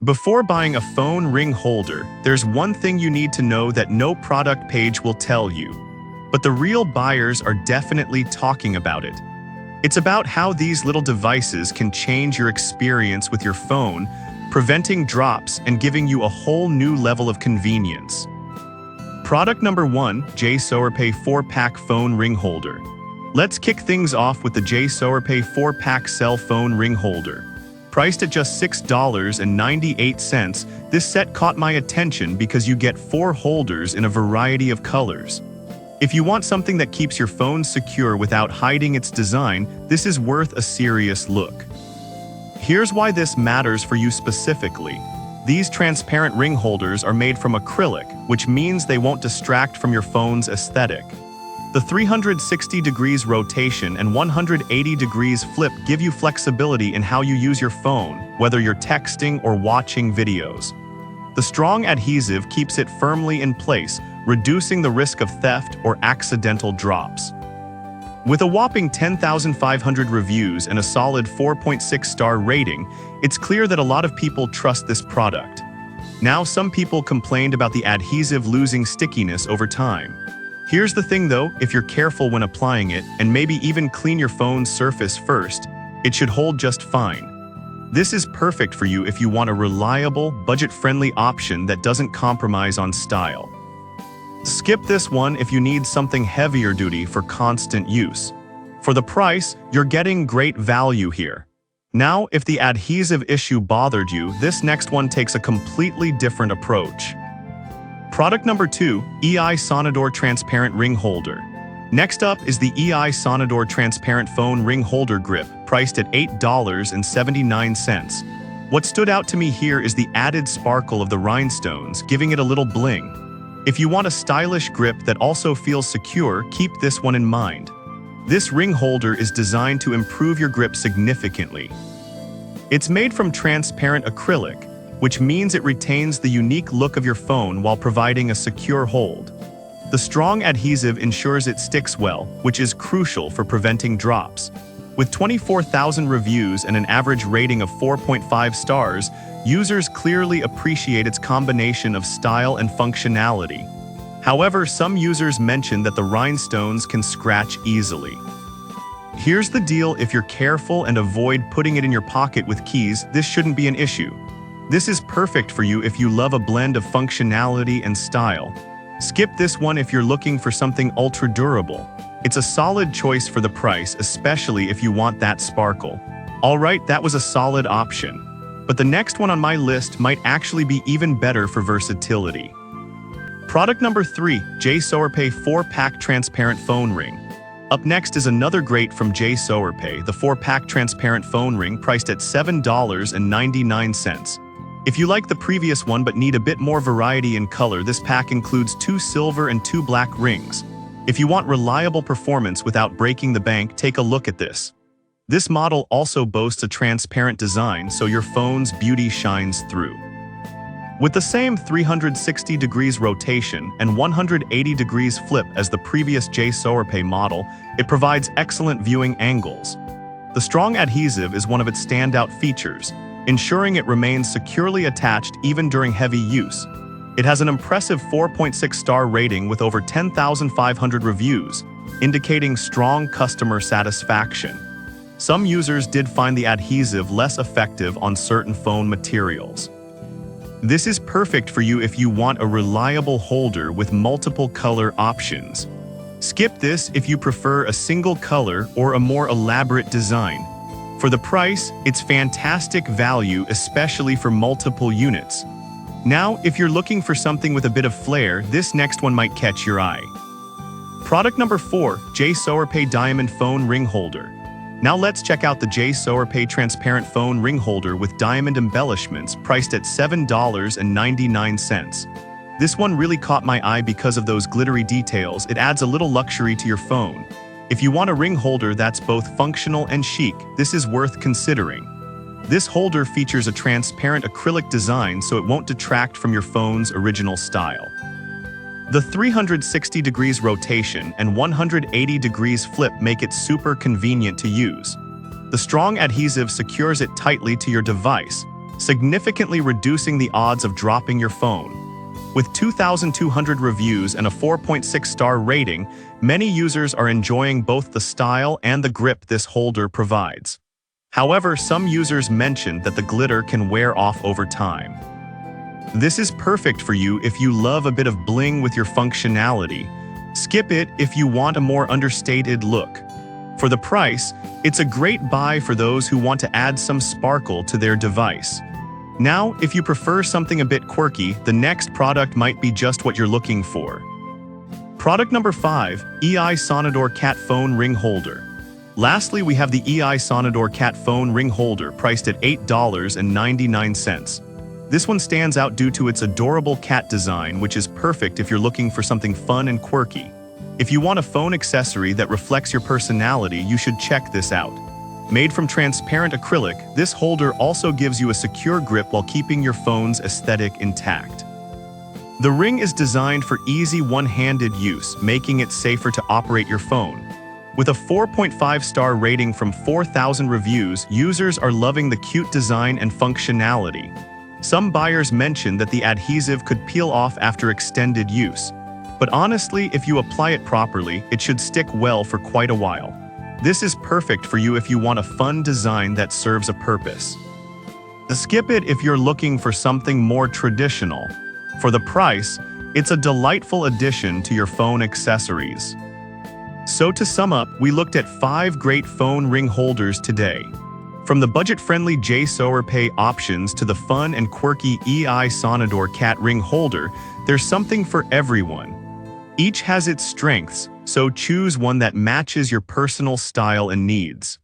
Before buying a phone ring holder, there's one thing you need to know that no product page will tell you. But the real buyers are definitely talking about it. It's about how these little devices can change your experience with your phone, preventing drops and giving you a whole new level of convenience. Product number 1, JSoarPay 4-Pack Phone Ring Holder. Let's kick things off with the JSoarPay 4-Pack Cell Phone Ring Holder. Priced at just $6.98, this set caught my attention because you get 4 holders in a variety of colors. If you want something that keeps your phone secure without hiding its design, this is worth a serious look. Here's why this matters for you specifically. These transparent ring holders are made from acrylic, which means they won't distract from your phone's aesthetic. The 360 degrees rotation and 180 degrees flip give you flexibility in how you use your phone, whether you're texting or watching videos. The strong adhesive keeps it firmly in place, reducing the risk of theft or accidental drops. With a whopping 10,500 reviews and a solid 4.6-star rating, it's clear that a lot of people trust this product. Now, some people complained about the adhesive losing stickiness over time. Here's the thing though, if you're careful when applying it, and maybe even clean your phone's surface first, it should hold just fine. This is perfect for you if you want a reliable, budget-friendly option that doesn't compromise on style. Skip this one if you need something heavier duty for constant use. For the price, you're getting great value here. Now, if the adhesive issue bothered you, this next one takes a completely different approach. Product number 2, EI Sonador Transparent Ring Holder. Next up is the EI Sonador Transparent Phone Ring Holder Grip, priced at $8.79. What stood out to me here is the added sparkle of the rhinestones, giving it a little bling. If you want a stylish grip that also feels secure, keep this one in mind. This ring holder is designed to improve your grip significantly. It's made from transparent acrylic, which means it retains the unique look of your phone while providing a secure hold. The strong adhesive ensures it sticks well, which is crucial for preventing drops. With 24,000 reviews and an average rating of 4.5 stars, users clearly appreciate its combination of style and functionality. However, some users mention that the rhinestones can scratch easily. Here's the deal: if you're careful and avoid putting it in your pocket with keys, this shouldn't be an issue. This is perfect for you if you love a blend of functionality and style. Skip this one if you're looking for something ultra durable. It's a solid choice for the price, especially if you want that sparkle. Alright, that was a solid option. But the next one on my list might actually be even better for versatility. Product number 3, JSoarPay 4-Pack Transparent Phone Ring. Up next is another great from JSoarPay, the 4-Pack Transparent Phone Ring, priced at $7.99. If you like the previous one but need a bit more variety in color, this pack includes 2 silver and 2 black rings. If you want reliable performance without breaking the bank, take a look at this. This model also boasts a transparent design, so your phone's beauty shines through. With the same 360 degrees rotation and 180 degrees flip as the previous JSoarPay model, it provides excellent viewing angles. The strong adhesive is one of its standout features, ensuring it remains securely attached even during heavy use. It has an impressive 4.6-star rating with over 10,500 reviews, indicating strong customer satisfaction. Some users did find the adhesive less effective on certain phone materials. This is perfect for you if you want a reliable holder with multiple color options. Skip this if you prefer a single color or a more elaborate design. For the price, it's fantastic value, especially for multiple units. Now, if you're looking for something with a bit of flair, this next one might catch your eye. Product number 4, JSoarPay Diamond Phone Ring Holder. Now let's check out the JSoarPay Transparent Phone Ring Holder with diamond embellishments, priced at $7.99. This one really caught my eye because of those glittery details. It adds a little luxury to your phone. If you want a ring holder that's both functional and chic, this is worth considering. This holder features a transparent acrylic design, so it won't detract from your phone's original style. The 360 degrees rotation and 180 degrees flip make it super convenient to use. The strong adhesive secures it tightly to your device, significantly reducing the odds of dropping your phone. With 2,200 reviews and a 4.6-star rating, many users are enjoying both the style and the grip this holder provides. However, some users mentioned that the glitter can wear off over time. This is perfect for you if you love a bit of bling with your functionality. Skip it if you want a more understated look. For the price, it's a great buy for those who want to add some sparkle to their device. Now, if you prefer something a bit quirky, the next product might be just what you're looking for. Product number 5, EI Sonador Cat Phone Ring Holder. Lastly, we have the EI Sonador Cat Phone Ring Holder priced at $8.99. This one stands out due to its adorable cat design, which is perfect if you're looking for something fun and quirky. If you want a phone accessory that reflects your personality, you should check this out. Made from transparent acrylic, this holder also gives you a secure grip while keeping your phone's aesthetic intact. The ring is designed for easy one-handed use, making it safer to operate your phone. With a 4.5-star rating from 4,000 reviews, users are loving the cute design and functionality. Some buyers mentioned that the adhesive could peel off after extended use. But honestly, if you apply it properly, it should stick well for quite a while. This is perfect for you if you want a fun design that serves a purpose. Skip it if you're looking for something more traditional. For the price, it's a delightful addition to your phone accessories. So to sum up, we looked at 5 great phone ring holders today. From the budget-friendly J-Sower options to the fun and quirky EI Sonador Cat Ring Holder, there's something for everyone. Each has its strengths, so choose one that matches your personal style and needs.